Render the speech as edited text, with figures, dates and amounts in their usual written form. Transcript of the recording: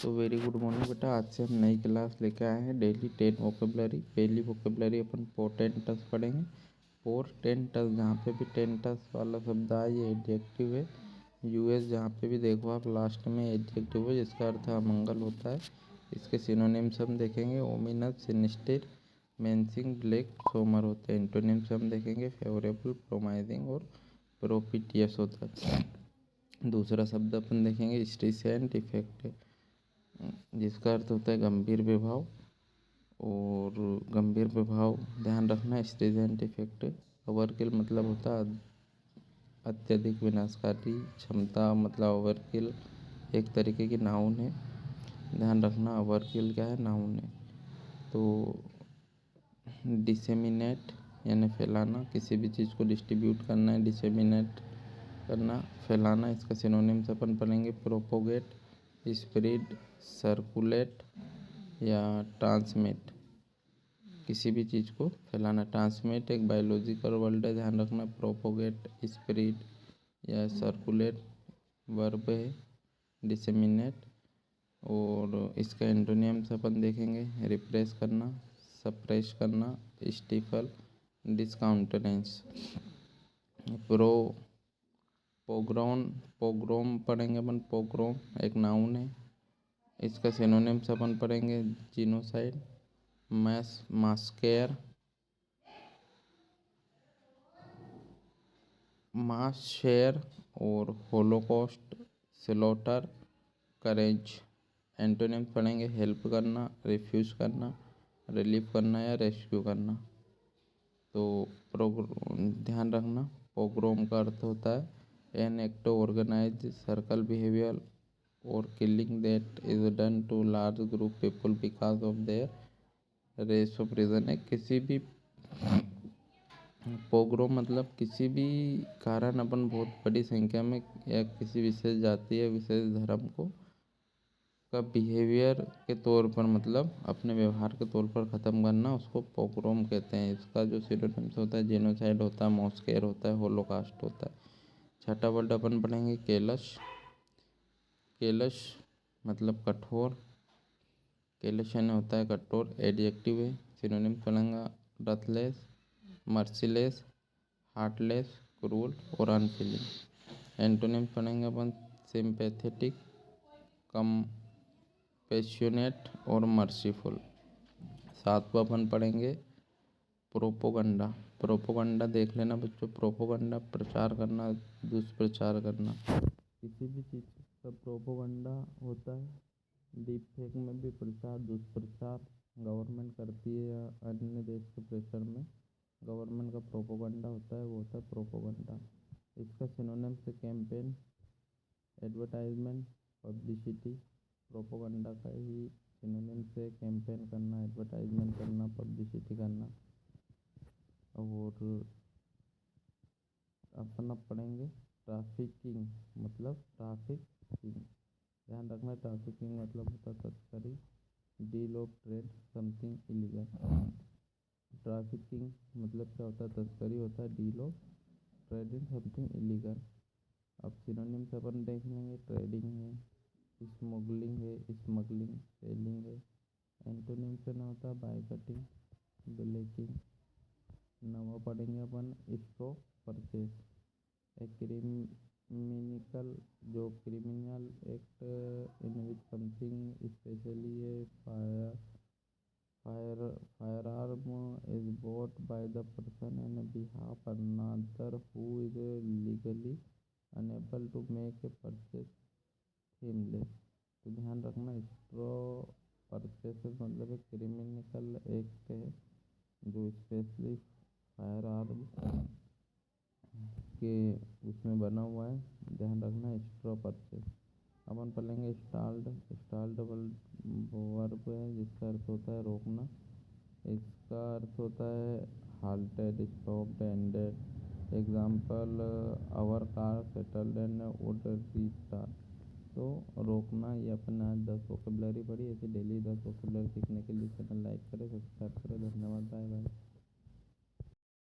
तो very good morning बेटा। आज से हम नई क्लास लेके आए हैं डेली 10 वोकेबलरी। पहली वोकेबलरी अपन पोर्टेंटस पढ़ेंगे। पोर्टेंटस, जहाँ पे भी टेंटस वाला शब्द आए ये एडजेक्टिव है। यूएस, जहाँ पे भी देखो आप लास्ट में एडजेक्टिव है जिसका अर्थ अमंगल होता है। इसके सिनोनिम्स हम देखेंगे। ओमिनस, सिनिस्टर, मेंसिंग, ब्लैक, सोमर होते हैं। एंटोनिम्स हम देखेंगे। फेवरेबल, प्रोमाइजिंग और प्रोपिटियस होता है। दूसरा शब्द अपन देखेंगे स्ट्रिसेंट इफेक्ट, जिसका अर्थ होता है गंभीर प्रभाव। और गंभीर प्रभाव ध्यान रखना, स्ट्रिसेंट इफेक्ट। ओवरकिल मतलब होता है अत्यधिक विनाशकारी क्षमता, मतलब ओवरकिल एक तरीके की नाउन है। ध्यान रखना ओवरकिल क्या है, नाउन है। तो डिसेमिनेट यानी फैलाना, किसी भी चीज़ को डिस्ट्रीब्यूट करना है, डिसेमिनेट करना, फैलाना। इसका सिनोनिम्स अपन पढ़ेंगे। प्रोपोगेट, स्प्रेड, सर्कुलेट या ट्रांसमिट। किसी भी चीज़ को फैलाना। ट्रांसमिट एक बायोलॉजिकल वर्ड है, ध्यान रखना। प्रोपोगेट, स्प्रेड या सर्कुलेट वर्ब है। डिसेमिनेट, और इसका एंटोनिम्स अपन देखेंगे। रिप्रेस करना, सप्रेस करना, स्टिफल, डिस्काउंटेनेंस। पोग्रोम पढ़ेंगे अपन। पोग्रोम एक नाउन है। इसका सिनोनिम्स अपन पढ़ेंगे। जीनोसाइड, मास्केयर, मास शेयर और होलोकॉस्ट, स्लॉटर, करेज। एंटोनिम्स पढ़ेंगे। हेल्प करना, रिफ्यूज करना, रिलीव करना या रेस्क्यू करना। तो ध्यान रखना पोग्रोम का अर्थ होता है an act organised circle behaviour और killing that is done to large group people because of their race of reason है। किसी भी पोग्रोम मतलब किसी भी कारण अपन बहुत बड़ी संख्या में या किसी विशेष जाति या विशेष धर्म को का बिहेवियर के तौर पर, मतलब अपने व्यवहार के तौर पर ख़त्म करना, उसको पोग्रोम कहते हैं। इसका जो सिनोनिम्स होता है जेनोसाइड होता है, मॉस्केयर होता है, होलोकास्ट होता है। छठा वर्ड अपन पढ़ेंगे केलश। केलश मतलब कठोर। केलश यानी होता है कठोर, एडजेक्टिव है। सिनोनिम्स पढ़ेंगे रथलेस, मर्सीलेस, हार्टलेस, क्रूल और अनफीलिंग। एंटोनिम्स पढ़ेंगे अपन सिंपैथेटिक, कंपैशनेट और मर्सीफुल। सातवां अपन पढ़ेंगे प्रोपोगंडा। प्रोपोगंडा देख लेना बच्चों। प्रोपोगंडा प्रचार करना, दुष्प्रचार करना। किसी भी चीज़ का प्रोपोगंडा होता है। डीप फेक में भी प्रचार, दुष्प्रचार गवर्नमेंट करती है या अन्य देश के प्रेशर में गवर्नमेंट का प्रोपोगंडा होता है, वो होता है प्रोपोगंडा। इसका सिनोनिम्स है कैंपेन, एडवर्टाइजमेंट, पब्लिसिटी। प्रोपोगंडा का ही सिनोनिम्स है कैंपेन करना, एडवर्टाइजमेंट करना, पब्लिसिटी करना। और अपन अब पढ़ेंगे ट्रैफिकिंग, मतलब ट्रैफिकिंग। ध्यान रखना ट्रैफिकिंग मतलब होता है तस्करी, deal of trade something illegal. Trafficking मतलब क्या होता है, तस्करी होता है, deal of trading something illegal. अब सिनोनिम्स अपन देख लेंगे। ट्रेडिंग है, स्मगलिंग है, स्मगलिंग, सेलिंग है। एंटोनिम्स में होता है बायकटिंग, ब्लैकिंग। नवा पढ़ेंगे अपन स्ट्रो परचेस, एक criminal act in which something specially A firearm is bought by the person on behalf of another who is legally unable to make a purchase shameless। तो ध्यान रखना स्ट्रो परचेस मतलब एक क्रिमिनल एक्ट है जो स्पेशली फायर आर्म के उसमें बना हुआ है। ध्यान रखना स्ट्रो परचेस। अपन पढ़ेंगे स्टाल्ड वर्ब है जिसका अर्थ होता है रोकना। इसका अर्थ होता है halted, stopped, ended. Example our car settled and would restart. तो रोकना। ये अपन आज 10 वोकेबलरी पढ़ी। ऐसे डेली 10 वोकेबलरी सीखने के लिए चैनल लाइक करें, सब्सक्राइब करें। धन्यवाद, बाय बाय।